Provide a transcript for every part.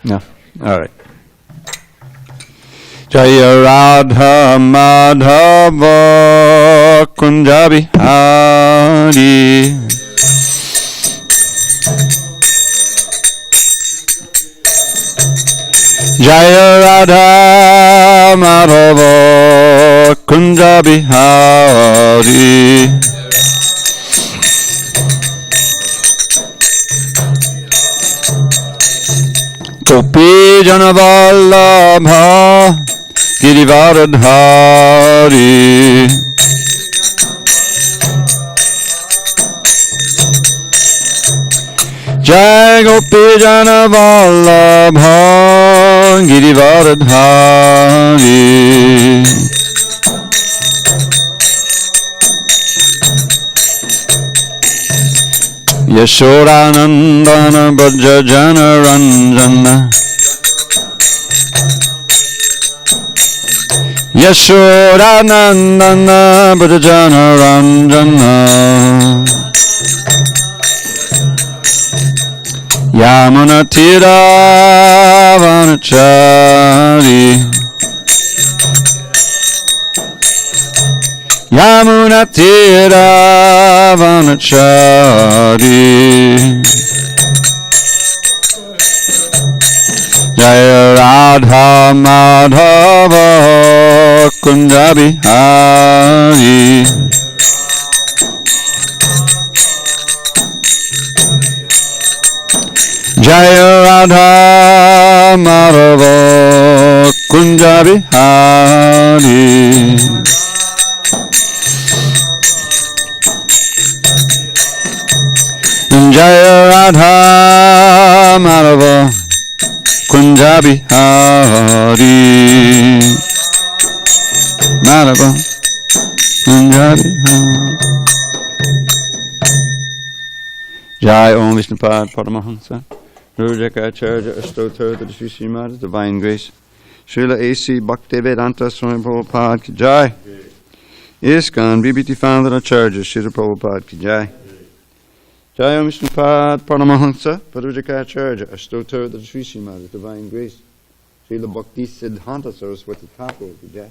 No? All right. Jaya Radha Madhava Kunja Bihari Jaya Radha Madhava Kunja Bihari Gopi Jana Vallabha Girivaradhari Jai Gopi Jana Vallabha Girivaradhari Yashodanandana Braja Jana Ranjana Yashodanandana Braja Jana Ranjana Yamuna Tira Vanachari Yamuna Tira Vanachari Jaya Radha Madhava Kunja Bihari Jaya Radha Madhava Kunja Bihari Jaya Radha Madhava Kunja Bihari Madhava Kunja Bihari Jai Om Vishnupad Paramahansa Rujaka Acharya Astotra to the Sri Srimad Divine Grace Srila A.C. Bhakti Vedanta Swami Prabhupada Ki Jai ISKCON BBT Founder Acharya Srila Prabhupada Ki Jai Jai Om Vishnupad Paramahansa Parujaka Acharya Astotra to the Sri Srimad Divine Grace Srila Bhakti Siddhanta Saraswati Thakur Ki Jai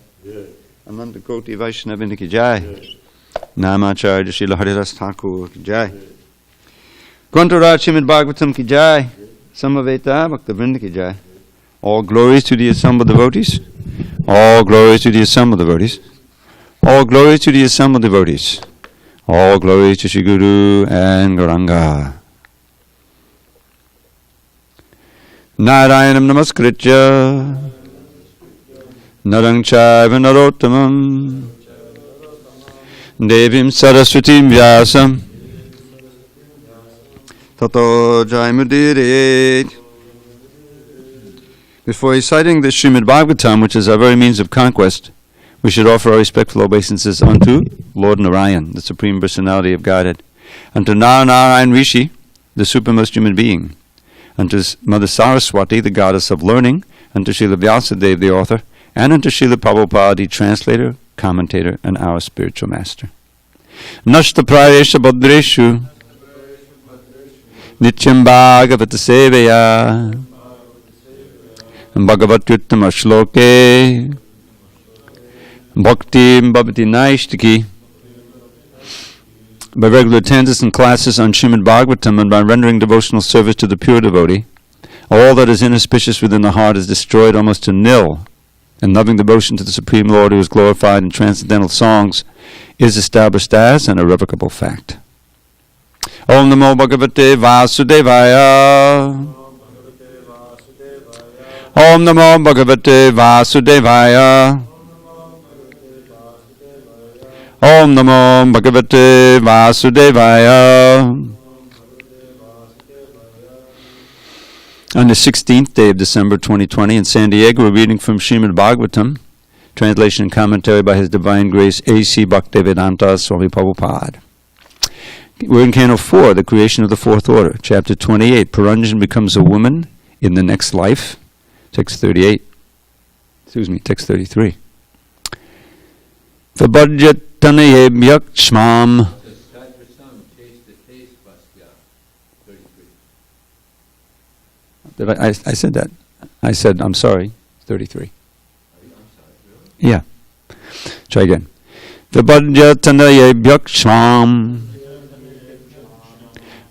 Ananta Koti Vaishnavini Ki Jai Namacharya Srila Haridas Thakur Ki Jai Grantharaj Srimad Bhagavatam Ki Jai Samaveta Bhaktivinoda Ki Jai. All glories to the assembled devotees. All glories to the assembled devotees. All glories to the assembled devotees. All glories to Shri Guru and Gauranga. Narayanam Namaskritya Narang Chaiva Narottamam Devim Saraswatim Vyasam Tato Jaimudirit. Before reciting the Srimad Bhagavatam, which is our very means of conquest, we should offer our respectful obeisances unto Lord Narayan, the Supreme Personality of Godhead, unto Narayan Rishi, the supremest human being, unto Mother Saraswati, the goddess of learning, unto Srila Vyasadeva, the author, and unto Srila Prabhupada, the translator, commentator, and our spiritual master. Nashta Prayesha Bhadreshu Nityam Bhagavata Sevaya Bhagavatyuttama Shloke Bhakti Bhavati Naishtaki. By regular attendance in classes on Srimad Bhagavatam and by rendering devotional service to the pure devotee, all that is inauspicious within the heart is destroyed almost to nil, and loving devotion to the Supreme Lord who is glorified in transcendental songs is established as an irrevocable fact. Om Namo Bhagavate Vasudevaya. Om Namo Bhagavate Vasudevaya. Om Namo Bhagavate Vasudevaya. On the 16th day of December 2020 in SanDiego, we're reading from Srimad Bhagavatam, translation and commentary by His Divine Grace A.C. Bhakti Vedanta Swami Prabhupada. We're in Canto 4, the creation of the fourth order, chapter 28. Puranjan becomes a woman in the next life, text 38. Text 33. Vabhajyatanayebhyak shmam. I said that. I said, I'm sorry, 33. Yeah. Try again. Vibhajyatanaye bhakshvam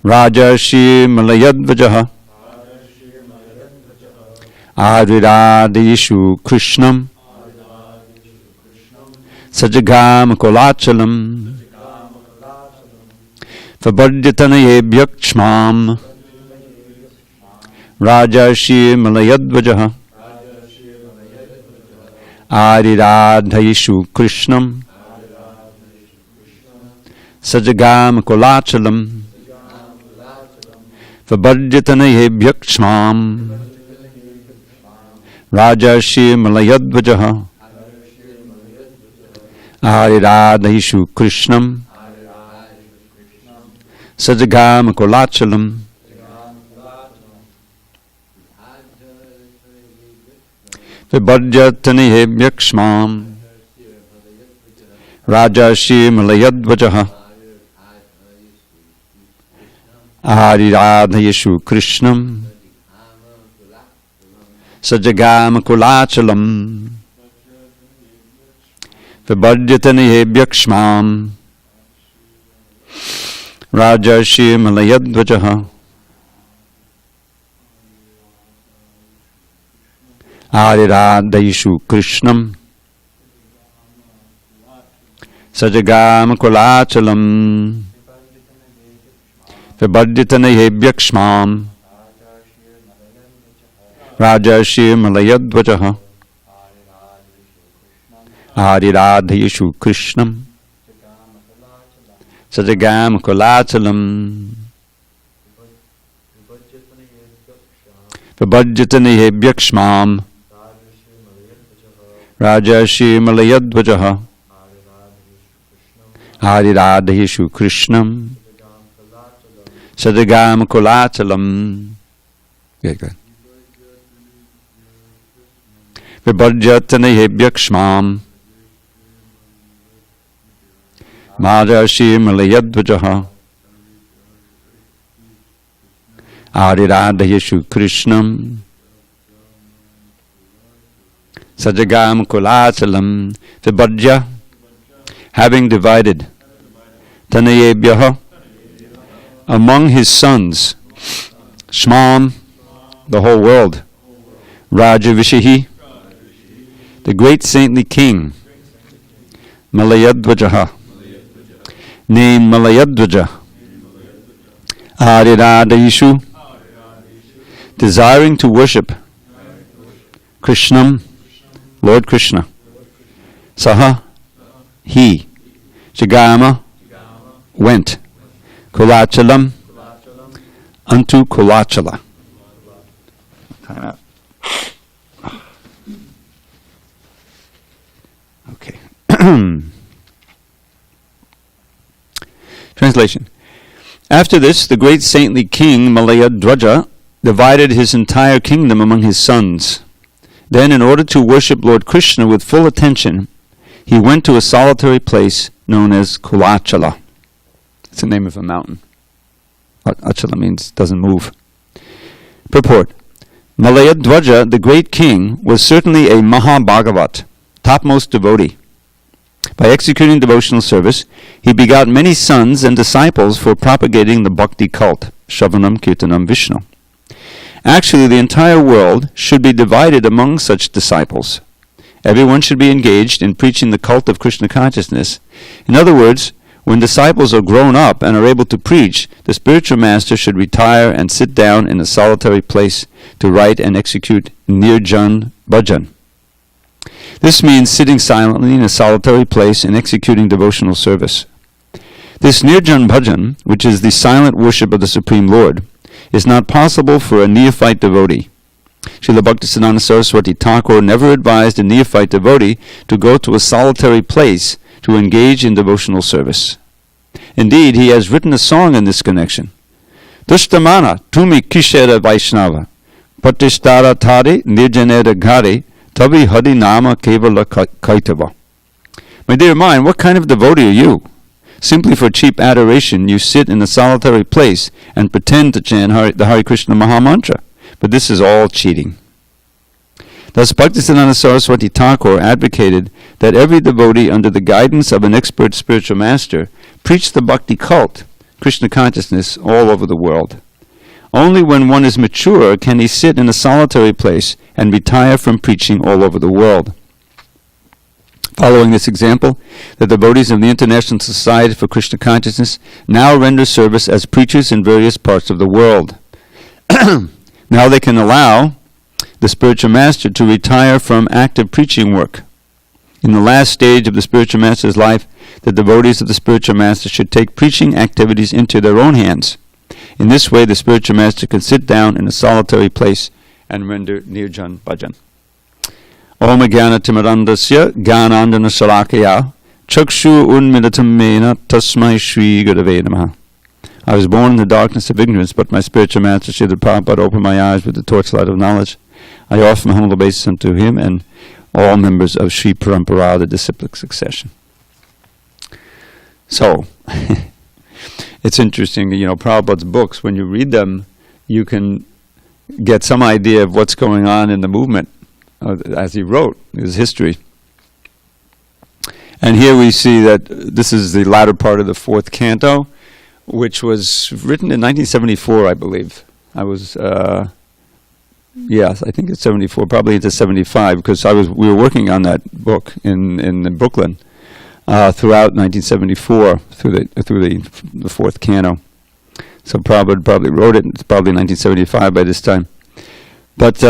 Rajarshi malayadvajaha Adviradishu Krishnam Sajagam kolachalam Vibhajyatanaye bhakshvam Rajarshi malayadvajaha Adiradhaishu Krishnam Sajagam kolachalam Vibhajyatanaye bhakshvam Rajarshi malayadvajaha Adiradhaishu Krishnam Sajagam kolachalam Vibhajyatanaye bhakshvam Rajarshi malayadvajaha Adiradhaishu Krishnam Sajagam kolachalam Vibhajyatanaye bhakshvam Rajarshi malayadvajaha Adiradhaishu Krishnam Sajagam kolachalam Vibhajyatanaye bhakshvam Rajarshi malayadvajaha Adiradhaishu Krishnam Sajagam kolachalam Vibhajyatanaye bhakshvam Rajarshi malayadvajaha Adiradhaishu Krishnam Sajagam kolachalam. Good, good. Vibhajyatanaye bhakshvam Rajarshi malayadvajaha Adiradhaishu Krishnam Sajagam kolachalam. Vibhajya, having divided, Tanayebhyaha, among his sons, Shmam, the whole world, Rajavishihi, the great saintly king, Malayadvajaha, named Malayadvaja, Adiradhaishu, desiring to worship Krishnam, Lord Krishna, Saha, he, Jagama, went, Kolachalam, unto Kolachala. Time out. Okay. Translation. After this, the great saintly king Malayadvaja divided his entire kingdom among his sons. Then, in order to worship Lord Krishna with full attention, he went to a solitary place known as Kolachala. It's the name of a mountain. Achala means doesn't move. Purport. Malayadvaja, the great king, was certainly a Mahabhagavat, topmost devotee. By executing devotional service, he begot many sons and disciples for propagating the Bhakti cult, Shravanam Kirtanam Vishnu. Actually, the entire world should be divided among such disciples. Everyone should be engaged in preaching the cult of Krishna consciousness. In other words, when disciples are grown up and are able to preach, the spiritual master should retire and sit down in a solitary place to write and execute Nirjan Bhajan. This means sitting silently in a solitary place and executing devotional service. This Nirjan Bhajan, which is the silent worship of the Supreme Lord, is not possible for a neophyte devotee. Srila Bhaktisiddhanta Saraswati Thakur never advised a neophyte devotee to go to a solitary place to engage in devotional service. Indeed, he has written a song in this connection. Dushtamana tumi kishera Vaishnava Patishtara Tari Nirjanera Gari Tabi Hari Nama Kevala Kaitava. My dear mind, what kind of devotee are you? Simply for cheap adoration, you sit in a solitary place and pretend to chant the Hare Krishna Mahamantra. But this is all cheating. Thus, Bhaktisiddhanta Saraswati Thakur advocated that every devotee, under the guidance of an expert spiritual master, preach the Bhakti cult, Krishna consciousness, all over the world. Only when one is mature can he sit in a solitary place and retire from preaching all over the world. Following this example, the devotees of the International Society for Krishna Consciousness now render service as preachers in various parts of the world. Now they can allow the spiritual master to retire from active preaching work. In the last stage of the spiritual master's life, the devotees of the spiritual master should take preaching activities into their own hands. In this way, the spiritual master can sit down in a solitary place and render nirjan bhajan. Om Jnana Timarandasya Jnanandana Shalakaya Chakshu Unmilatam Mena Tasmai Shri Gurave Namaha. I was born in the darkness of ignorance, but my spiritual master Srila Prabhupada opened my eyes with the torchlight of knowledge. I offer my humble obeisance unto him and all members of Sri Parampara, the disciplic succession. So, it's interesting, Prabhupada's books, when you read them, you can get some idea of what's going on in the movement as he wrote his history. And here we see that this is the latter part of the fourth canto, which was written in 1974, I believe. Yes, I think it's 74, probably into 75, because we were working on that book in Brooklyn throughout 1974 through the fourth canto. So Prabhupada probably wrote it. It's probably 1975 by this time. But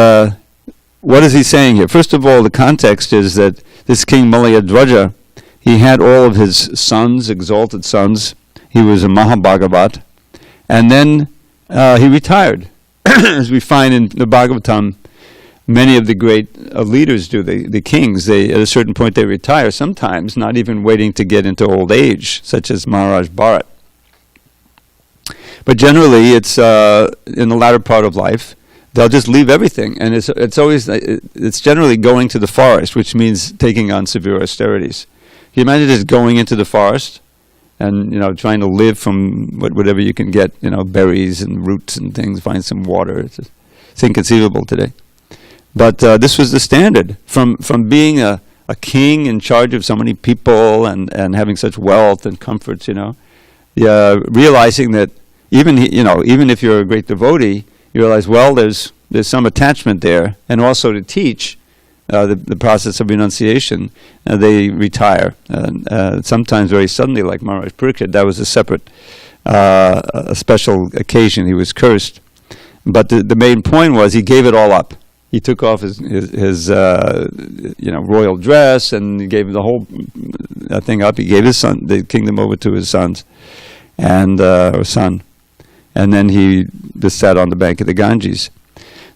what is he saying here? First of all, the context is that this King Malayadwaja, he had all of his sons, exalted sons. He was a Mahabhagavat, and then he retired. As we find in the Bhagavatam, many of the great leaders do, the kings, at a certain point they retire, sometimes not even waiting to get into old age, such as Maharaj Bharat. But generally, it's in the latter part of life, they'll just leave everything, and it's generally going to the forest, which means taking on severe austerities. Can you imagine just going into the forest and trying to live from whatever you can get, berries and roots and things, find some water. It's inconceivable today. But this was the standard. From being a king in charge of so many people and having such wealth and comforts, realizing that even if you're a great devotee, you realize, well, there's some attachment there, and also to teach the process of renunciation, they retire. Sometimes very suddenly, like Maharaj Pariksit, that was a separate, a special occasion. He was cursed. But the main point was he gave it all up. He took off his royal dress, and he gave the whole thing up. He gave the kingdom over to his sons, or son. And then he just sat on the bank of the Ganges.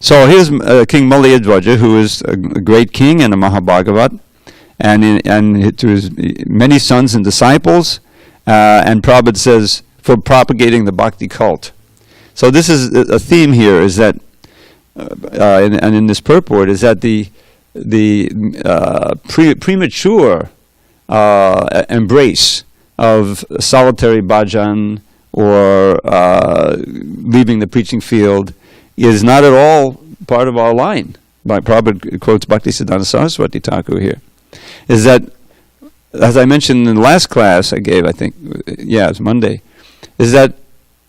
So here's King Malayadwaja, who is a great king and a Mahabhagavat, and to his many sons and disciples, and Prabhupada says, for propagating the Bhakti cult. So this is a theme here, is that, and in this purport, is that the premature embrace of solitary bhajan or leaving the preaching field is not at all part of our line. Prabhupada quotes Bhaktisiddhanta Saraswati Thakur here. Is that, as I mentioned in the last class I gave, I think, it was Monday, is that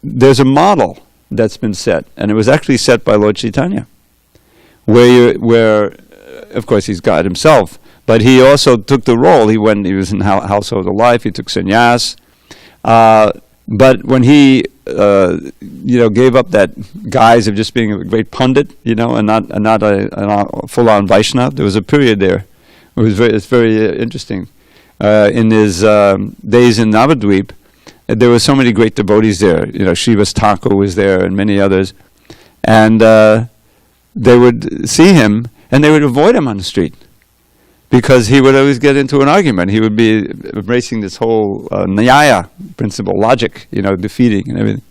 there's a model that's been set, and it was actually set by Lord Chaitanya, where of course he's God himself, but he also took the role. He was in household life, he took sannyas, but when he gave up that guise of just being a great pundit, and not a full-on Vaishnava, there was a period there. It's very interesting. In his days in Navadvip, there were so many great devotees there. Srivas Thakur was there, and many others, and they would see him and they would avoid him on the street, because he would always get into an argument. He would be embracing this whole Nyaya principle, logic, defeating and everything.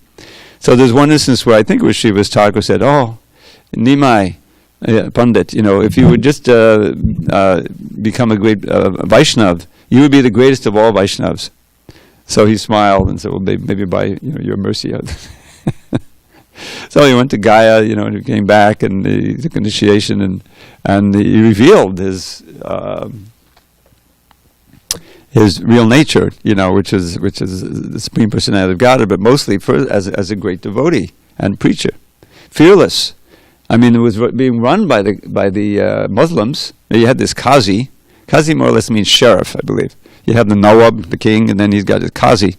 So there's one instance where I think it was Srivas Thakur said, "Oh, Nimai, Pandit, if you would just become a great Vaishnav, you would be the greatest of all Vaishnavas." So he smiled and said, "Well, maybe by your mercy." So he went to Gaya, and he came back and he took initiation and he revealed his real nature, which is the Supreme Personality of Godhead, but mostly as a great devotee and preacher, fearless. I mean, it was being run by the Muslims. You had this Qazi. Qazi more or less means sheriff, I believe. You have the Nawab, the king, and then he's got his Qazi.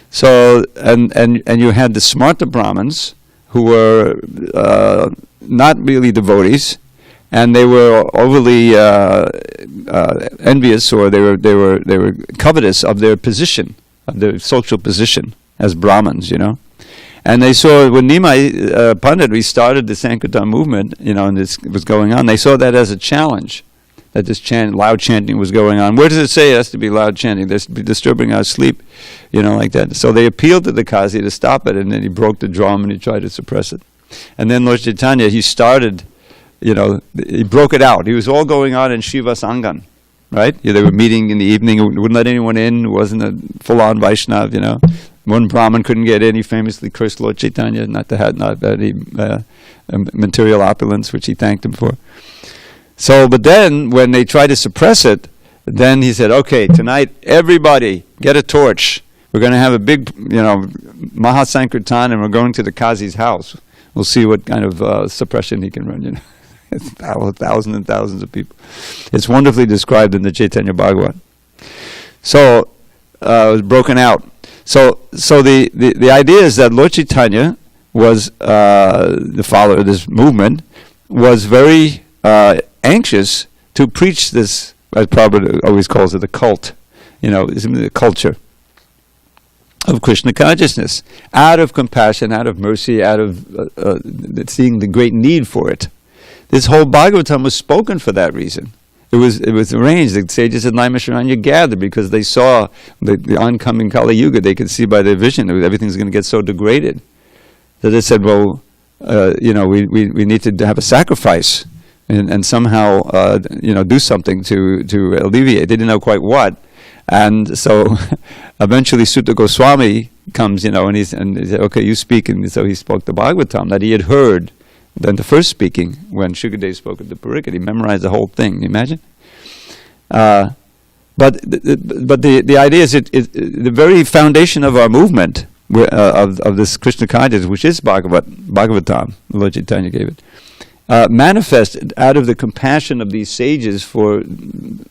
So, and you had the smarta Brahmins, who were not really devotees, and they were overly envious, or they were covetous of their position, of their social position as Brahmins, And they saw, when Nimai Pandit restarted the Sankirtan movement, and this was going on, they saw that as a challenge, that this loud chanting was going on. Where does it say it has to be loud chanting? That's disturbing our sleep, like that. So they appealed to the Qazi to stop it, and then he broke the drum and he tried to suppress it. And then Lord Chaitanya, he started, he broke it out. He was all going on in Shiva Sangan, right? They were meeting in the evening, wouldn't let anyone in, wasn't a full-on Vaishnav, One Brahmin couldn't get in. He famously cursed Lord Chaitanya not to have any material opulence, which he thanked him for. So, but then when they tried to suppress it, then he said, "Okay, tonight everybody get a torch. We're going to have a big, Mahasankirtan, and we're going to the Qazi's house. We'll see what kind of suppression he can run." It's thousands and thousands of people. It's wonderfully described in the Chaitanya Bhagavat. So it was broken out. So the idea is that Lord Chaitanya was the follower of this movement, was very anxious to preach this, as Prabhupada always calls it, the cult, the culture of Krishna consciousness, out of compassion, out of mercy, out of seeing the great need for it. This whole Bhagavatam was spoken for that reason. It was arranged. The sages at Naimisharanya gathered because they saw the oncoming Kali Yuga. They could see by their vision that everything's going to get so degraded. So they said, well, we need to have a sacrifice and somehow, do something to alleviate. They didn't know quite what. And so eventually Sutta Goswami comes, and he said, okay, you speak. And so he spoke the Bhagavatam that he had heard. Then the first speaking, when Shukadev spoke at the Pariksit, he memorized the whole thing. Can you imagine? But the idea is the very foundation of our movement of this Krishna consciousness, which is Bhagavatam, Lord Chaitanya gave it, manifested out of the compassion of these sages for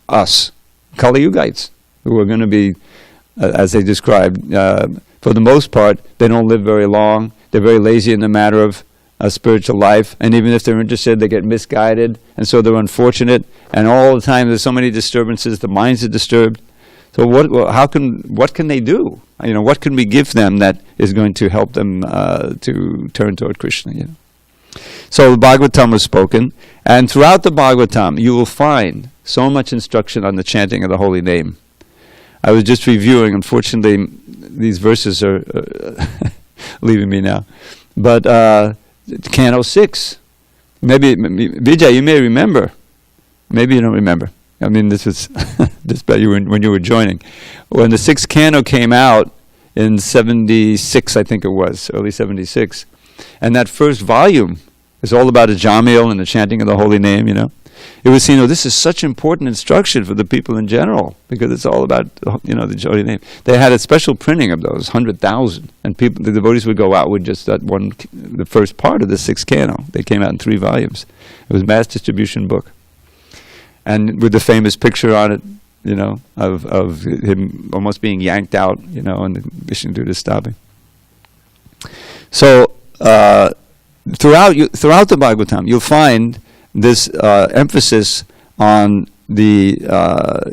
us, Kali Yugites, who are going to be, as they described, for the most part, they don't live very long. They're very lazy in the matter of spiritual life, and even if they're interested, they get misguided, and so they're unfortunate. And all the time, there's so many disturbances. The minds are disturbed. So what can they do? What can we give them that is going to help them to turn toward Krishna? So the Bhagavatam was spoken, and throughout the Bhagavatam, you will find so much instruction on the chanting of the holy name. I was just reviewing. Unfortunately, these verses are leaving me now, but. Canto 6. Maybe Vijay, you may remember. Maybe you don't remember. I mean, this was when you were joining. When the 6th canto came out in 76, I think it was, early 76, and that first volume is all about Ajamil and the chanting of the holy name, It was seen, this is such important instruction for the people in general, because it's all about, the holy name. They had a special printing of those, 100,000, and the devotees would go out with just that one, the first part of the 6th canto. They came out in 3 volumes. It was a mass distribution book. And with the famous picture on it, of him almost being yanked out, and the Vishnu stopping. So, throughout the Bhagavatam, you'll find this emphasis on the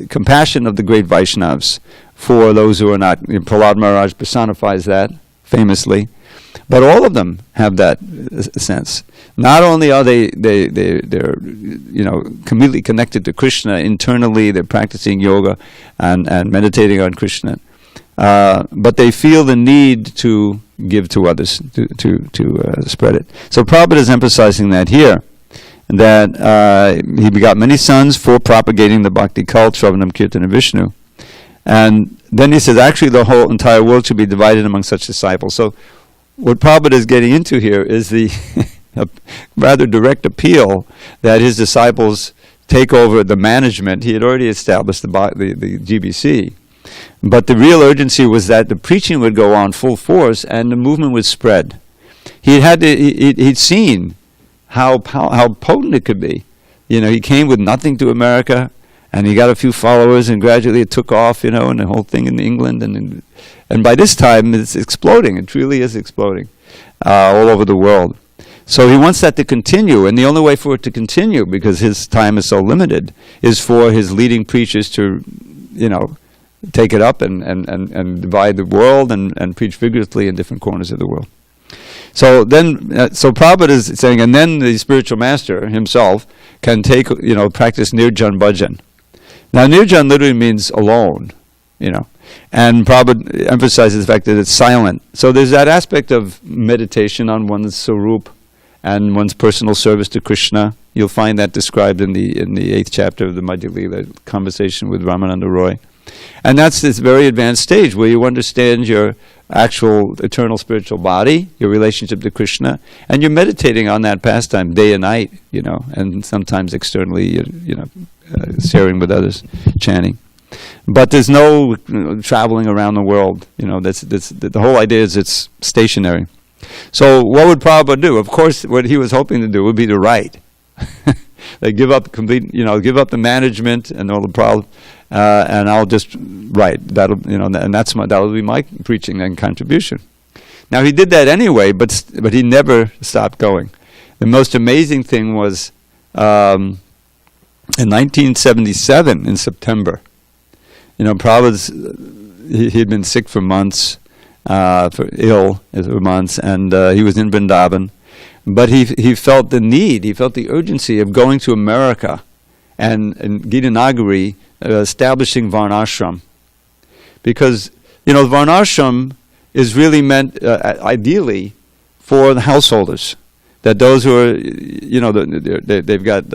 compassion of the great Vaishnavas for those who are not. Prahlad Maharaj personifies that famously, but all of them have that sense. Not only are they're completely connected to Krishna internally, they're practicing yoga and meditating on Krishna, but they feel the need to give to others, to spread it. So Prabhupada is emphasizing that here, that he begot many sons for propagating the Bhakti cult, Shravanam, Kirtan, and Vishnu. And then he says, actually the whole entire world should be divided among such disciples. So what Prabhupada is getting into here is the a rather direct appeal that his disciples take over the management. He had already established the GBC, but the real urgency was that the preaching would go on full force and the movement would spread. He'd seen how potent it could be. He came with nothing to America, and he got a few followers, and gradually it took off, and the whole thing in England, and by this time it's exploding. It truly is exploding all over the world. So he wants that to continue, and the only way for it to continue, because his time is so limited, is for his leading preachers to, take it up and divide the world and preach vigorously in different corners of the world. So then, so Prabhupada is saying, and then the spiritual master himself can practice Nirjan Bhajan. Now, Nirjan literally means alone, and Prabhupada emphasizes the fact that it's silent. So there's that aspect of meditation on one's sarup and one's personal service to Krishna. You'll find that described in the 8th chapter of the Madhya Lila, conversation with Ramananda Roy. And that's this very advanced stage where you understand your actual eternal spiritual body, your relationship to Krishna, and you're meditating on that pastime day and night, and sometimes externally, sharing with others, chanting. But there's no traveling around the world. The whole idea is it's stationary. So what would Prabhupada do? Of course, what he was hoping to do would be to write. They give up the management and all the problems, and I'll just write. That'll be my preaching and contribution. Now he did that anyway, but he never stopped going. The most amazing thing was in 1977 in September. Prabhupada, he had been sick for months, ill for months, and he was in Vrindavan. But he felt the need, he felt the urgency of going to America and Gitanagari, establishing Varnashram. Because, Varnashram is really meant, ideally, for the householders. That those who are, they've got,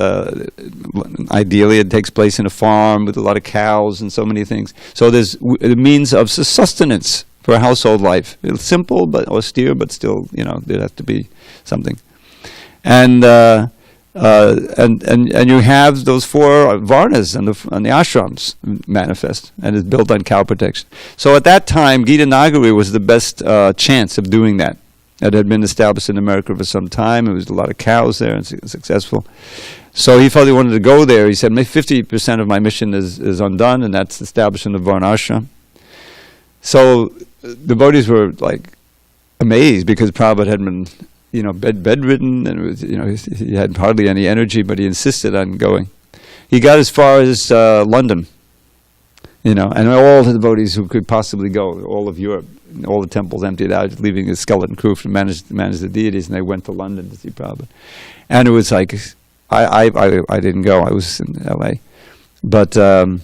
ideally it takes place in a farm with a lot of cows and so many things. So there's a means of sustenance for a household life. It's simple but austere, but still, there has to be something. And you have those 4 varnas and the ashrams manifest, and it's built on cow protection. So at that time, Gitanagari was the best chance of doing that. It had been established in America for some time. There was a lot of cows there and successful. So he felt he wanted to go there. He said, maybe 50% of my mission is undone, and that's establishing the Varnashram. So devotees were amazed, because Prabhupada had been, bedridden, and was, he had hardly any energy, but he insisted on going. He got as far as London, and all the devotees who could possibly go, all of Europe, all the temples emptied out, leaving a skeleton crew to manage the deities, and they went to London to see Prabhupada. And it was I didn't go. I was in L.A. But Prabhupada,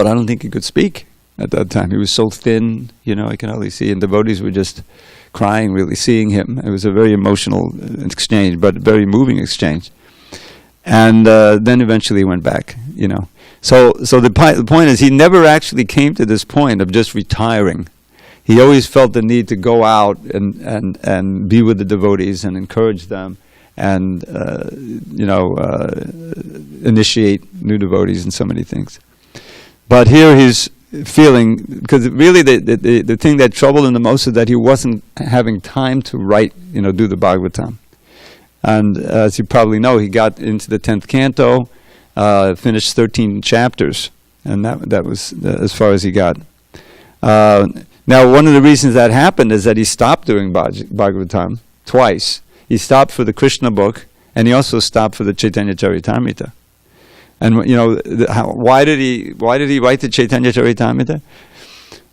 I don't think he could speak at that time. He was so thin, I can hardly see, and devotees were just crying, really, seeing him. It was a very emotional exchange, but very moving exchange. And then eventually he went back, So the point is, he never actually came to this point of just retiring. He always felt the need to go out and be with the devotees and encourage them, and initiate new devotees and so many things. But here he's feeling, because really the thing that troubled him the most is that he wasn't having time to write, do the Bhagavatam. And as you probably know, he got into the 10th canto, finished 13 chapters, and that was as far as he got. Now, one of the reasons that happened is that he stopped doing Bhagavatam twice. He stopped for the Krishna book, and he also stopped for the Chaitanya Charitamrita. And why did he write the Chaitanya Charitamrita?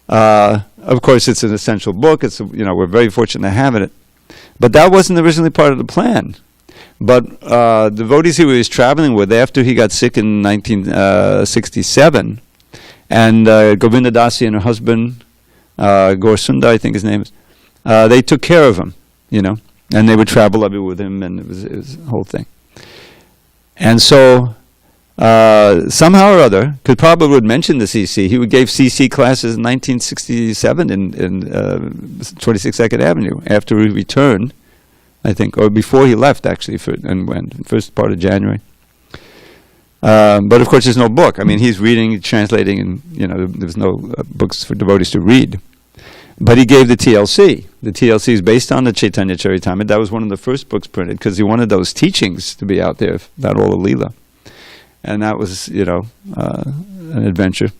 Of course, it's an essential book. It's we're very fortunate to have it. But that wasn't originally part of the plan. But devotees he was traveling with after he got sick in 1967, and Govinda Dasi and her husband, Gorsunda, I think his name is, they took care of him, and they would travel everywhere with him, and it was a whole thing. And so somehow or other, because Prabhupada would mention the CC. He gave CC classes in 1967 in 22nd Avenue after he returned, I think, or before he left actually, and went first part of January. But of course, there's no book. I mean, he's reading, translating, and there's no books for devotees to read. But he gave the TLC. The TLC is based on the Chaitanya Charitamrita. That was one of the first books printed because he wanted those teachings to be out there about all the Leela. And that was, an adventure.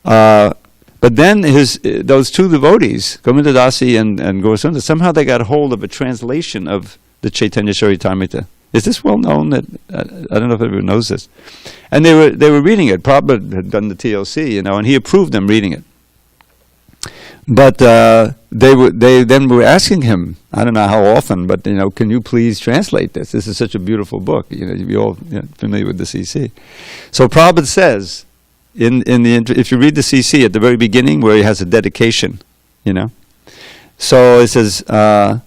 But then those two devotees, Dravida Dasa and Gaurasundara, somehow they got hold of a translation of the Chaitanya Charitamrita. Is this well known? That I don't know if everyone knows this. And they were reading it. Prabhupada had done the TLC, and he approved them reading it. But they then were asking him, I don't know how often, but can you please translate this? This is such a beautiful book. You're all familiar with the CC. So Prabhupada says, if you read the CC at the very beginning, where he has a dedication, So it says, I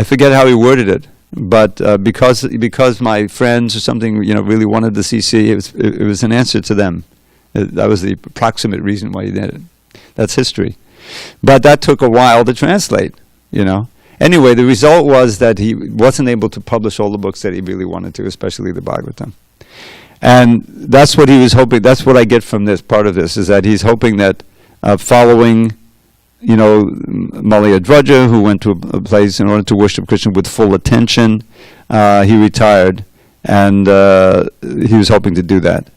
forget how he worded it, but because my friends or something, really wanted the CC, it was an answer to them. That was the approximate reason why he did it. That's history. But that took a while to translate, Anyway, the result was that he wasn't able to publish all the books that he really wanted to, especially the Bhagavatam. And that's what he was hoping. That's what I get from this part of this, is that he's hoping that following, Malayadvaja, who went to a place in order to worship Krishna with full attention, he retired, and he was hoping to do that.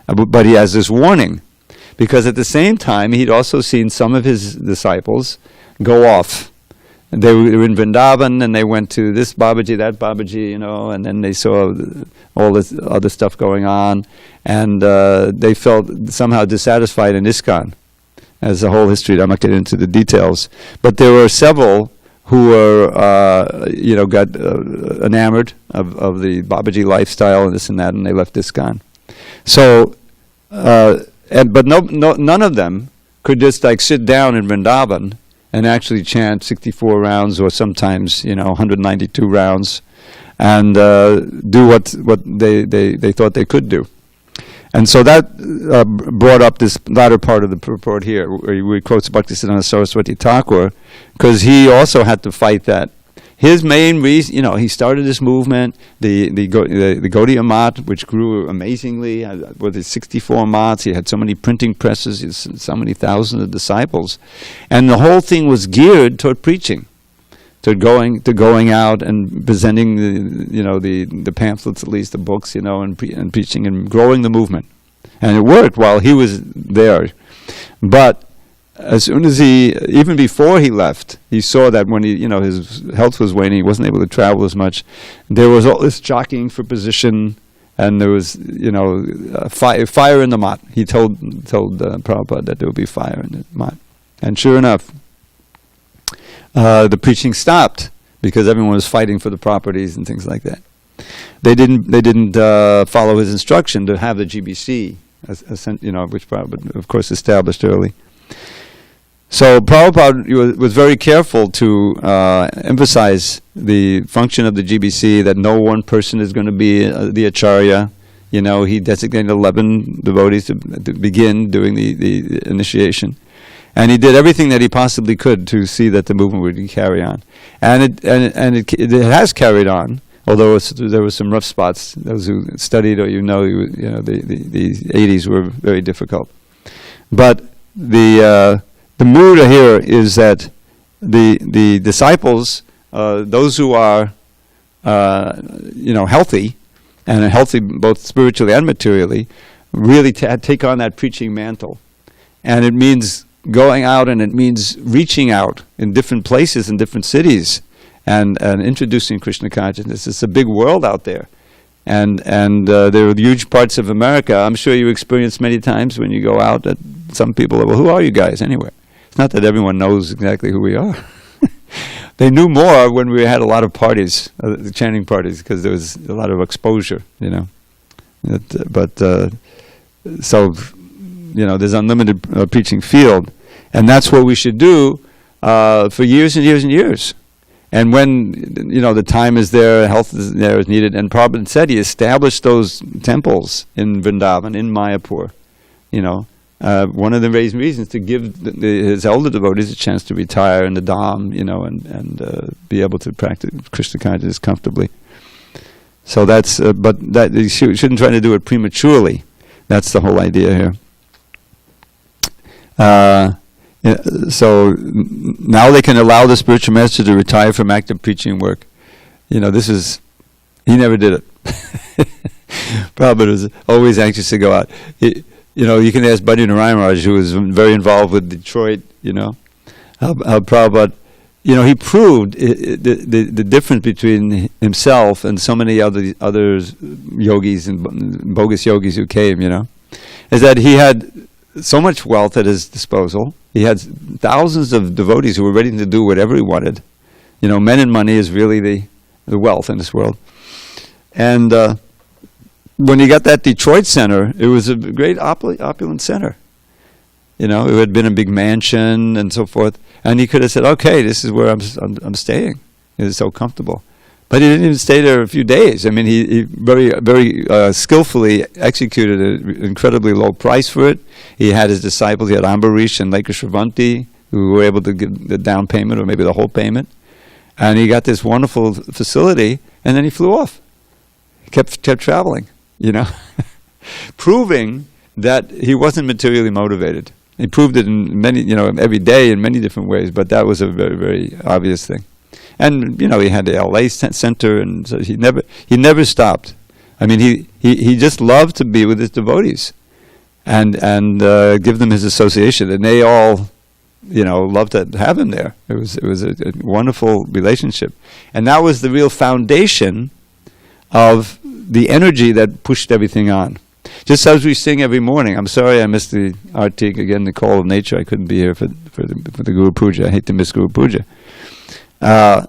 But he has this warning, because at the same time, he'd also seen some of his disciples go off. They were in Vrindavan, and they went to this Babaji, that Babaji, and then they saw all this other stuff going on, and they felt somehow dissatisfied in ISKCON. As a whole history, I'm not getting into the details, but there were several who were, got enamored of the Babaji lifestyle and this and that, and they left ISKCON. So, but none of them could just sit down in Vrindavan and actually chant 64 rounds, or sometimes 192 rounds, and do what they thought they could do. And so that brought up this latter part of the purport here, where he quotes Bhaktisiddhanta Saraswati Thakur, because he also had to fight that. His main reason, he started this movement, the Gaudiya Math, which grew amazingly, with his 64 maths. He had so many printing presses, so many thousands of disciples, and the whole thing was geared toward preaching, to going out and presenting the pamphlets, at least the books, and preaching and growing the movement, and it worked while he was there. But as soon as even before he left, he saw that when his health was waning, he wasn't able to travel as much. There was all this jockeying for position, and there was fire in the mat. He told Prabhupada that there would be fire in the mat, and sure enough, the preaching stopped because everyone was fighting for the properties and things like that. They didn't follow his instruction to have the GBC, which Prabhupada, of course, established early. So Prabhupada was very careful to emphasize the function of the GBC, that no one person is going to be the Acharya. He designated 11 devotees to begin doing the initiation. And he did everything that he possibly could to see that the movement would carry on. And it has carried on, although there were some rough spots. Those who studied, or the 80s were very difficult. But the mood here is that the disciples, those who are healthy, and are healthy both spiritually and materially, really take on that preaching mantle. And it means going out, and it means reaching out in different places, in different cities, and introducing Krishna consciousness. It's a big world out there. And there are huge parts of America, I'm sure you experienced many times when you go out, that some people are, well, who are you guys anyway? It's not that everyone knows exactly who we are. They knew more when we had a lot of parties, chanting parties, because there was a lot of exposure, So, there's unlimited preaching field. And that's what we should do for years and years and years. And when, the time is there, health is there is needed, and Prabhupada said he established those temples in Vrindavan, in Mayapur, one of the reasons to give his elder devotees a chance to retire in the Dham, and be able to practice Krishna consciousness comfortably. So that's, but that you shouldn't try to do it prematurely. That's the whole idea here. So now they can allow the spiritual master to retire from active preaching work. He never did it. Prabhupada was always anxious to go out. You can ask Bhakti Narayan Maharaj, who was very involved with Detroit, how Prabhupada, he proved the difference between himself and so many other yogis and bogus yogis who came, is that he had so much wealth at his disposal. He had thousands of devotees who were ready to do whatever he wanted. Men and money is really the wealth in this world. And when he got that Detroit center, it was a great opulent center. It had been a big mansion and so forth. And he could have said, okay, this is where I'm staying. It was so comfortable. But he didn't even stay there a few days. I mean, he very, very skillfully executed an incredibly low price for it. He had his disciples, he had Ambarish and Leka Shravanti, who were able to give the down payment or maybe the whole payment. And he got this wonderful facility, and then he flew off. He kept traveling, proving that he wasn't materially motivated. He proved it in many, every day in many different ways, but that was a very, very obvious thing. And he had the LA center, and so he never stopped. I mean, he just loved to be with his devotees, and give them his association, and they all, loved to have him there. It was a wonderful relationship, and that was the real foundation of the energy that pushed everything on. Just as we sing every morning. I'm sorry I missed the Artik again, the call of nature. I couldn't be here for the Guru Puja. I hate to miss Guru Puja. But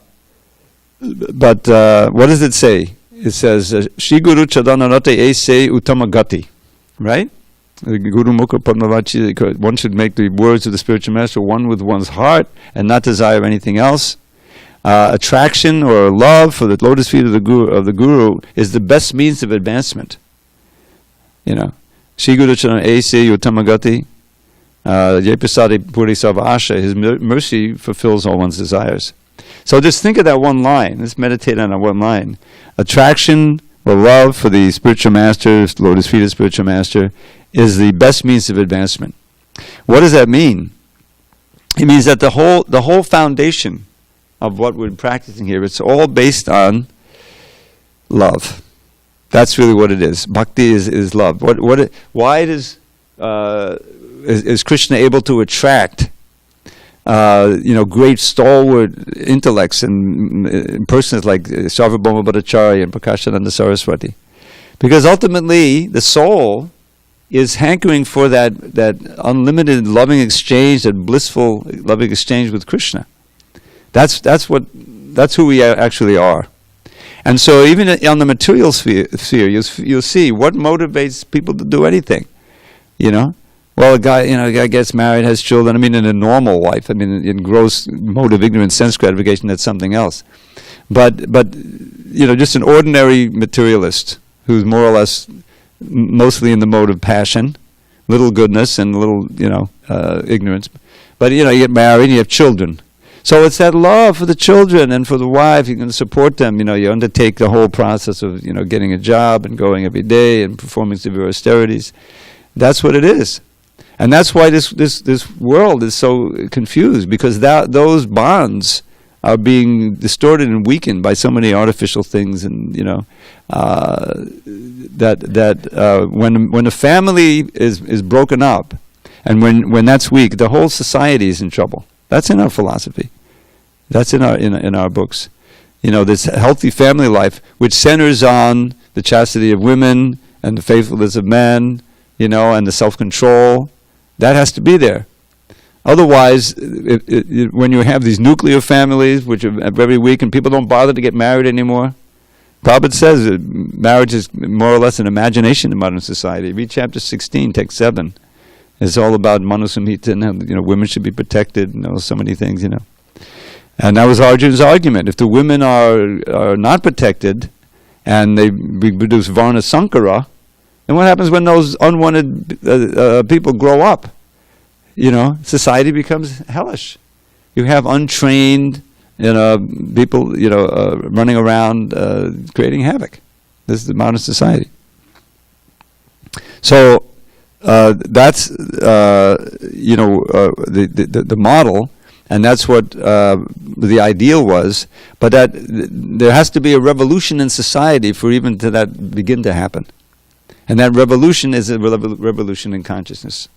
what does it say? It says, Shri Guru Chadanarate Ese Uttamagati. Right? The Guru Mukha Padmavachi, one should make the words of the spiritual master one with one's heart and not desire anything else. Attraction or love for the lotus feet of the Guru is the best means of advancement. Shri Guru Chadanarate Ese Uttamagati. Yepasadi Puri Savasha, his mercy fulfills all one's desires. So just think of that one line. Let's meditate on that one line. Attraction or love for the spiritual master, lotus feet of the spiritual master, is the best means of advancement. What does that mean? It means that the whole foundation of what we're practicing here, it's all based on love. That's really what it is. Bhakti is love. Why is Krishna able to attract great stalwart intellects and persons like Sarvabhauma Bhattacharya and Prakashananda Saraswati? Because ultimately the soul is hankering for that unlimited loving exchange, that blissful loving exchange with Krishna. That's who we actually are. And so even on the material sphere, you'll see what motivates people to do anything. Well, a guy gets married, has children. I mean, in a normal life. I mean, in gross mode of ignorance, sense gratification, that's something else. But just an ordinary materialist who's more or less mostly in the mode of passion, little goodness and little, ignorance. But you get married, and you have children. So it's that love for the children and for the wife. You can support them. You undertake the whole process of getting a job and going every day and performing severe austerities. That's what it is. And that's why this world is so confused, because those bonds are being distorted and weakened by so many artificial things, and when a family is broken up, and when that's weak, the whole society is in trouble. That's in our philosophy. That's in our books. This healthy family life, which centers on the chastity of women and the faithfulness of men, and the self-control. That has to be there. Otherwise, when you have these nuclear families, which are very weak, and people don't bother to get married anymore, Prabhupada says that marriage is more or less an imagination in modern society. Read chapter 16, text 7. It's all about Manusamhita, and women should be protected, so many things, And that was Arjuna's argument. If the women are not protected and they produce Varna Sankara, then what happens when those unwanted people grow up? Society becomes hellish. You have untrained people running around creating havoc. This is the modern society. So that's the model, and that's what the ideal was. But that there has to be a revolution in society for even to that begin to happen, and that revolution is a revolution in consciousness.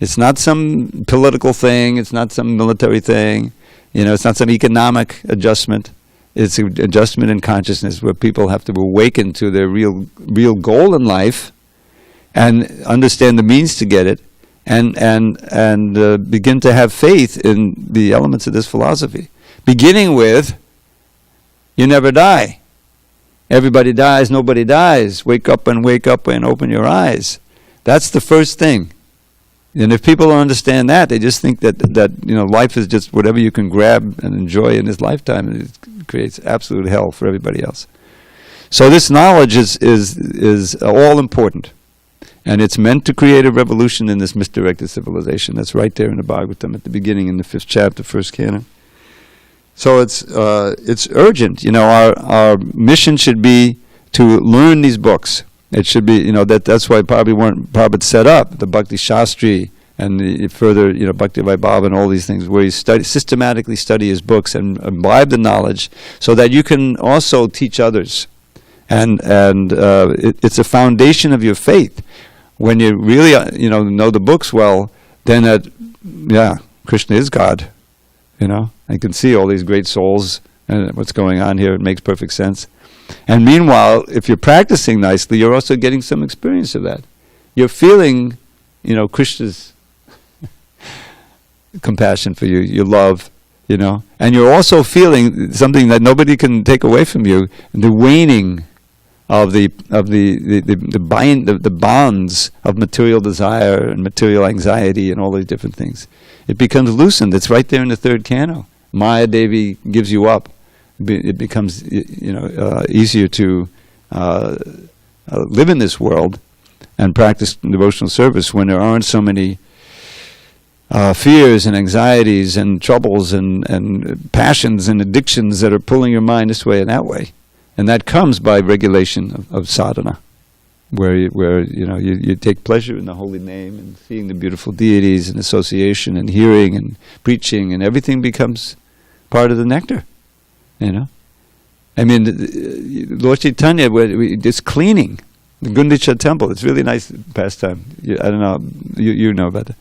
It's not some political thing. It's not some military thing. It's not some economic adjustment. It's an adjustment in consciousness where people have to awaken to their real goal in life, and understand the means to get it, and begin to have faith in the elements of this philosophy. Beginning with, you never die. Everybody dies, nobody dies. Wake up and open your eyes. That's the first thing. And if people don't understand that, they just think that life is just whatever you can grab and enjoy in this lifetime, and it creates absolute hell for everybody else. So this knowledge is all important. And it's meant to create a revolution in this misdirected civilization. That's right there in the Bhagavatam at the beginning in the 5th chapter, 1st canto. So it's urgent. Our mission should be to learn these books. It should be, that's why Prabhupada set up the Bhakti Shastri and the further, Bhakti Vaibhava and all these things, where you systematically study his books and imbibe the knowledge so that you can also teach others. And it's a foundation of your faith. When you really, know the books well, then Krishna is God. I can see all these great souls and what's going on here. It makes perfect sense. And meanwhile, if you're practicing nicely, you're also getting some experience of that. You're feeling, Krishna's compassion for you, your love, and you're also feeling something that nobody can take away from you, the waning of the bonds of material desire and material anxiety and all these different things. It becomes loosened. It's right there in the 3rd canto. Maya Devi gives you up. It becomes easier to live in this world and practice devotional service when there aren't so many fears and anxieties and troubles and passions and addictions that are pulling your mind this way and that way. And that comes by regulation of sadhana, where you take pleasure in the holy name and seeing the beautiful deities and association and hearing and preaching, and everything becomes part of the nectar. I mean, Lord Chaitanya, it's cleaning the Gundicha temple. It's really nice pastime. I don't know, you know about that.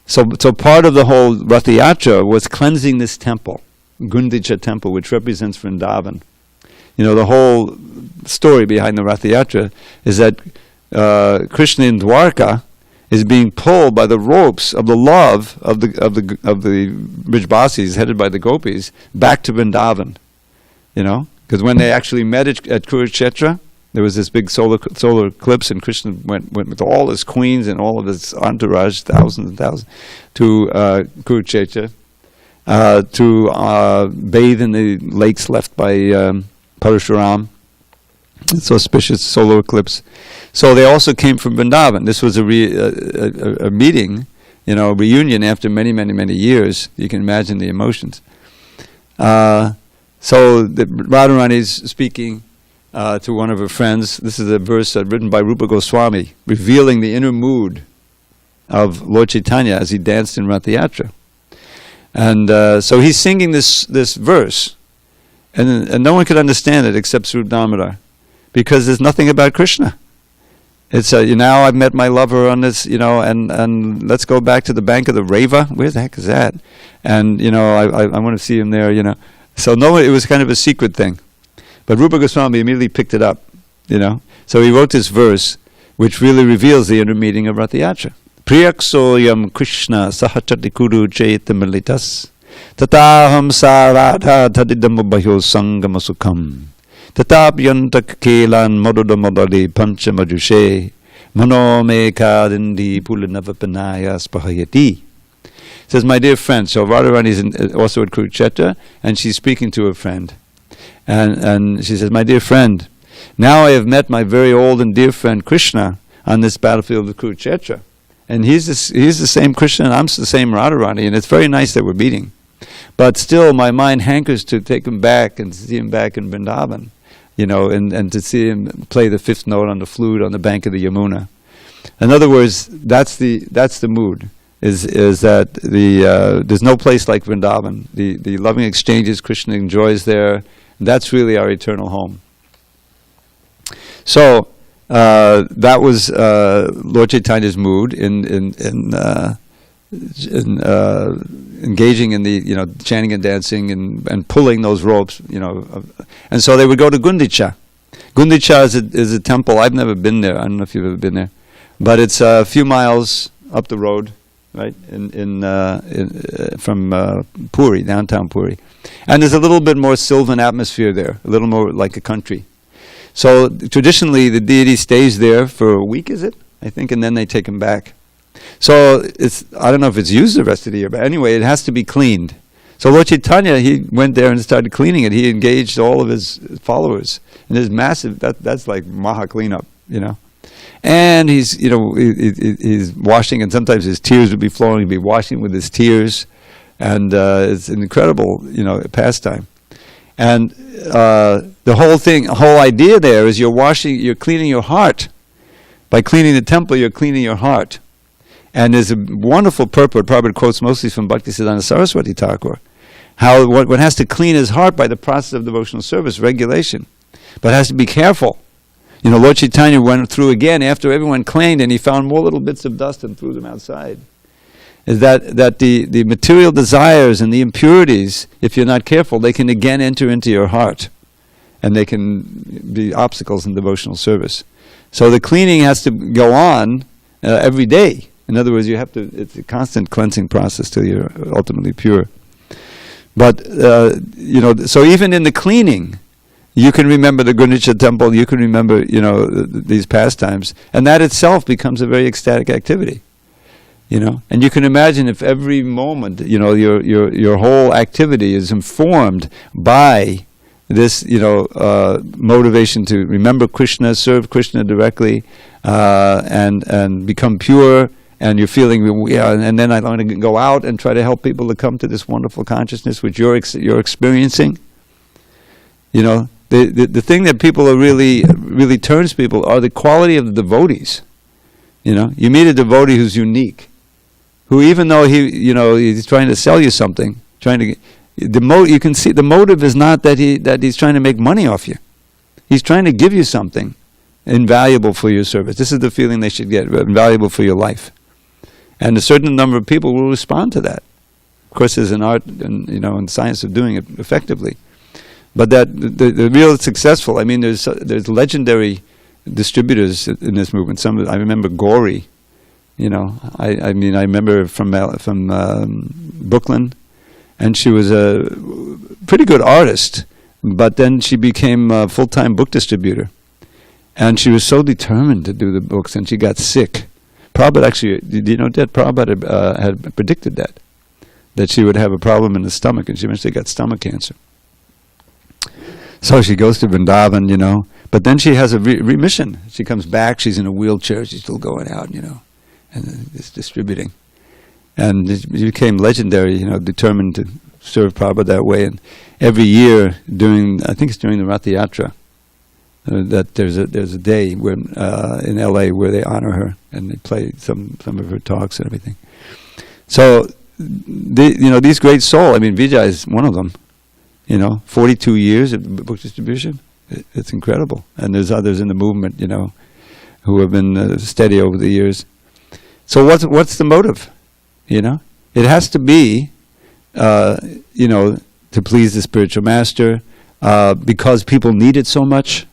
So part of the whole Rath Yatra was cleansing this temple, Gundicha temple, which represents Vrindavan. The whole story behind the Rath Yatra is that Krishna in Dwarka is being pulled by the ropes of the love of the Brijbasis, headed by the gopis, back to Vrindavan. Because when they actually met at Kurukshetra, there was this big solar eclipse, and Krishna went with all his queens and all of his entourage, thousands and thousands, to Kurukshetra to bathe in the lakes left by Parashuram. It's auspicious solar eclipse. So they also came from Vrindavan. This was a meeting, a reunion after many, many, many years. You can imagine the emotions. So the Radharani is speaking to one of her friends. This is a verse written by Rupa Goswami, revealing the inner mood of Lord Chaitanya as he danced in Rath Yatra. And so he's singing this verse, and no one could understand it except Swarup Damodar, because there's nothing about Krishna. It's now I've met my lover on this, and let's go back to the bank of the Reva. Where the heck is that? And I want to see him there. So it was kind of a secret thing. But Rupa Goswami immediately picked it up, So he wrote this verse, which really reveals the inner meaning of Rath Yatra. Priyaksoyam Krishna sahachati kuru chaitamalitas tataham sarada tadidamabhayo sangamasukham tatapyantak kelan mododamadali panchamajushe manomekadindi pulinavapanaya spahayati. says, "My dear friend." So Radharani is also at Kurukshetra, and she's speaking to her friend. And she says, "My dear friend, now I have met my very old and dear friend Krishna on this battlefield of Kurukshetra. And he's the same Krishna, and I'm the same Radharani, and it's very nice that we're meeting. But still, my mind hankers to take him back and see him back in Vrindavan, and to see him play the fifth note on the flute on the bank of the Yamuna." In other words, that's the mood. Is that there's no place like Vrindavan. The loving exchanges Krishna enjoys there. That's really our eternal home. So that was Lord Chaitanya's mood in engaging in the chanting and dancing and pulling those ropes, and so they would go to Gundicha. Gundicha is a temple. I've never been there. I don't know if you've ever been there, but it's a few miles up the road, right from Puri, downtown Puri, and there's a little bit more sylvan atmosphere there, a little more like a country. So traditionally, the deity stays there for a week, is it? I think, and then they take him back. So I don't know if it's used the rest of the year, but anyway, it has to be cleaned. So Lord Chaitanya, he went there and started cleaning it. He engaged all of his followers, and there's massive. That's like maha cleanup, And he's he's washing, and sometimes his tears would be flowing. He'd be washing with his tears, and it's an incredible pastime. And the whole idea there is you're cleaning your heart. By cleaning the temple, you're cleaning your heart. And there's a wonderful purport, Prabhupada quotes mostly from Bhakti Siddhanta Saraswati Thakur, how one has to clean his heart by the process of devotional service, regulation, but has to be careful. Lord Chaitanya went through again after everyone cleaned, and he found more little bits of dust and threw them outside. Is that the material desires and the impurities, if you're not careful, they can again enter into your heart, and they can be obstacles in devotional service. So the cleaning has to go on every day. In other words, it's a constant cleansing process till you're ultimately pure. But, so even in the cleaning, you can remember the Gundicha temple, you can remember, these pastimes, and that itself becomes a very ecstatic activity. And you can imagine if every moment, your whole activity is informed by this, motivation to remember Krishna, serve Krishna directly, and become pure, and you're feeling, and then I want to go out and try to help people to come to this wonderful consciousness which you're experiencing. The thing that people are really turns people are the quality of the devotees. You meet a devotee who's unique, who even though he's trying to sell you something, you can see the motive is not that he's trying to make money off you. He's trying to give you something invaluable for your service. This is the feeling they should get, invaluable for your life. And a certain number of people will respond to that. Of course, there's an art and science of doing it effectively. But that the real successful, there's legendary distributors in this movement. I remember Gauri. I remember from Brooklyn, and she was a pretty good artist. But then she became a full-time book distributor, and she was so determined to do the books, and she got sick. Prabhupada actually, did you know that Prabhupada had predicted that she would have a problem in the stomach, and she eventually got stomach cancer. So she goes to Vrindavan, but then she has a remission. She comes back, she's in a wheelchair, she's still going out, and is distributing. And she became legendary, determined to serve Prabhupada that way. And every year, I think it's during the Rath Yatra, that there's a day where in LA where they honor her and they play some of her talks and everything. So, these great souls, Vijay is one of them. 42 years of book distribution. It's incredible. And there's others in the movement, who have been steady over the years. So what's the motive? It has to be, to please the spiritual master, because people need it so much.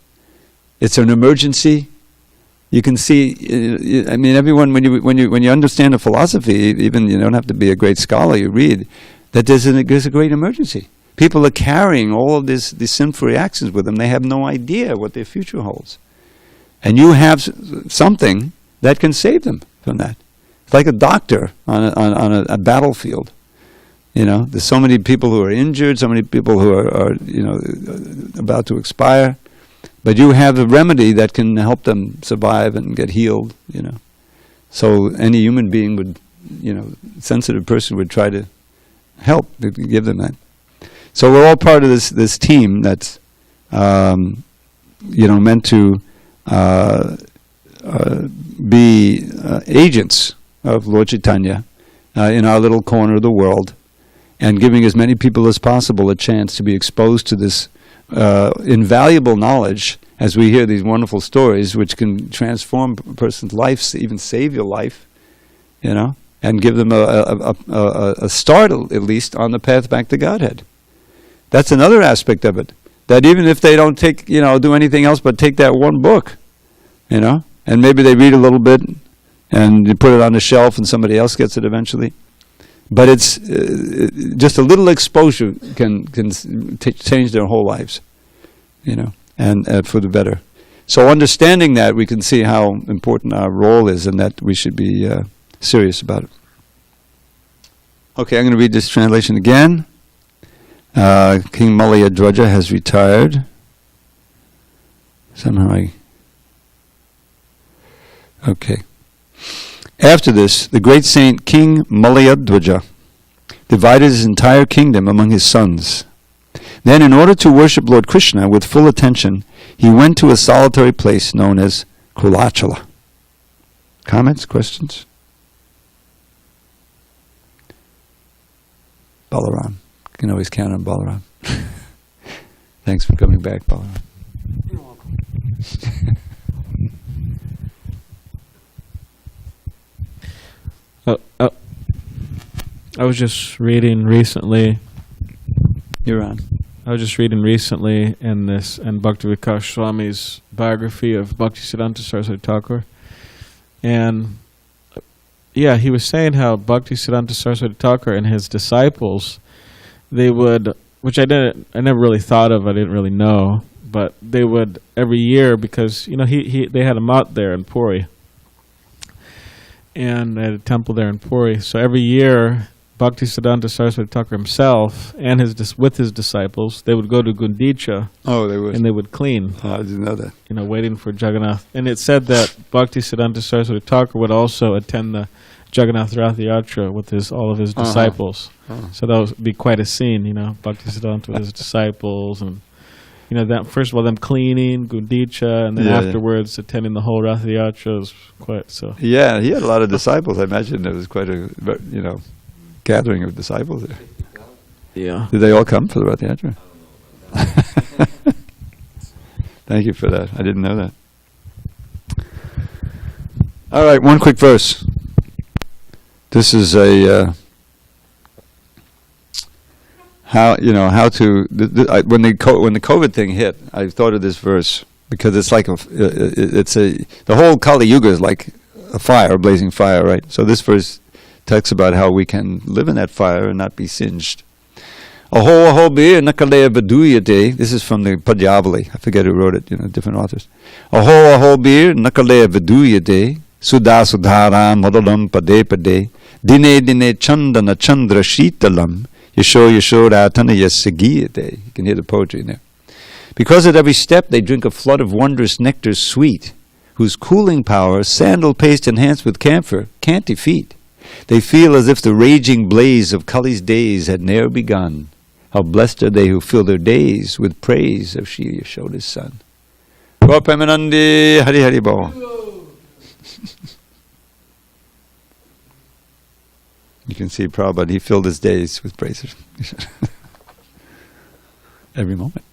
It's an emergency. You can see, everyone, when you understand the philosophy, even you don't have to be a great scholar, you read, that there's a great emergency. People are carrying all of these sinful reactions with them. They have no idea what their future holds. And you have something that can save them from that. It's like a doctor on a battlefield. You know, there's so many people who are injured, so many people who are about to expire. But you have a remedy that can help them survive and get healed, you know. So any human being would, sensitive person would try to help, give them that. So we're all part of this team that's, meant to be agents of Lord Chaitanya in our little corner of the world, and giving as many people as possible a chance to be exposed to this invaluable knowledge as we hear these wonderful stories which can transform a person's life, even save your life, and give them a start at least on the path back to Godhead. That's another aspect of it. That even if they don't do anything else but take that one book, and maybe they read a little bit and you put it on the shelf and somebody else gets it eventually. But it's just a little exposure can change their whole lives, and for the better. So understanding that, we can see how important our role is and that we should be serious about it. Okay, I'm going to read this translation again. King Malayadwaja has retired. Okay. After this, the great saint King Malayadwaja divided his entire kingdom among his sons. Then, in order to worship Lord Krishna with full attention, he went to a solitary place known as Kulachala. Comments? Questions? Balaram. You can always count on Balaram. Thanks for coming back, Balaram. You're welcome. I was just reading recently. You're on. I was just reading recently in Bhakti Vikas Swami's biography of Bhakti Siddhanta Saraswati Thakur, and he was saying how Bhakti Siddhanta Saraswati Thakur and his disciples, they would, which I never really thought of, I didn't really know, but they would every year, because they had him out there in Puri, and they had a temple there in Puri. So every year, Bhakti Siddhanta Saraswati Thakur himself and with his disciples, they would go to Gundicha. Oh, they would. And they would clean. I didn't know that. Waiting for Jagannath. And it said that Bhakti Siddhanta Saraswati Thakur would also attend the Jagannath Rath Yatra with all of his disciples. So that would be quite a scene, Bhakti Siddhanta with his disciples, and that first of all them cleaning Gundicha, and then afterwards attending the whole Rath Yatra was quite so. Yeah, he had a lot of disciples. I imagine there was quite a gathering of disciples there. Yeah. Did they all come for the Rath Yatra? Thank you for that. I didn't know that. All right, one quick verse. This is a when the COVID thing hit, I thought of this verse because it's like the whole Kali Yuga is like a fire, a blazing fire, right? So this verse talks about how we can live in that fire and not be singed. Aho aho bir nakaleya vaduyate. This is from the Padyavali. I forget who wrote it, different authors. Aho aho bir nakaleya vaduyate. Sudha sudhara modalam pade pade. Dine dine chandana chandra shitalam. Yasho yashodatana yasagiyate. You can hear the poetry in there. Because at every step they drink a flood of wondrous nectar sweet, whose cooling power sandal paste enhanced with camphor can't defeat. They feel as if the raging blaze of Kali's days had ne'er begun. How blessed are they who fill their days with praise of Shri Yashoda's son. Gaur Premanandi Hari Hari Bo. You can see Prabhupada, he filled his days with praise every moment.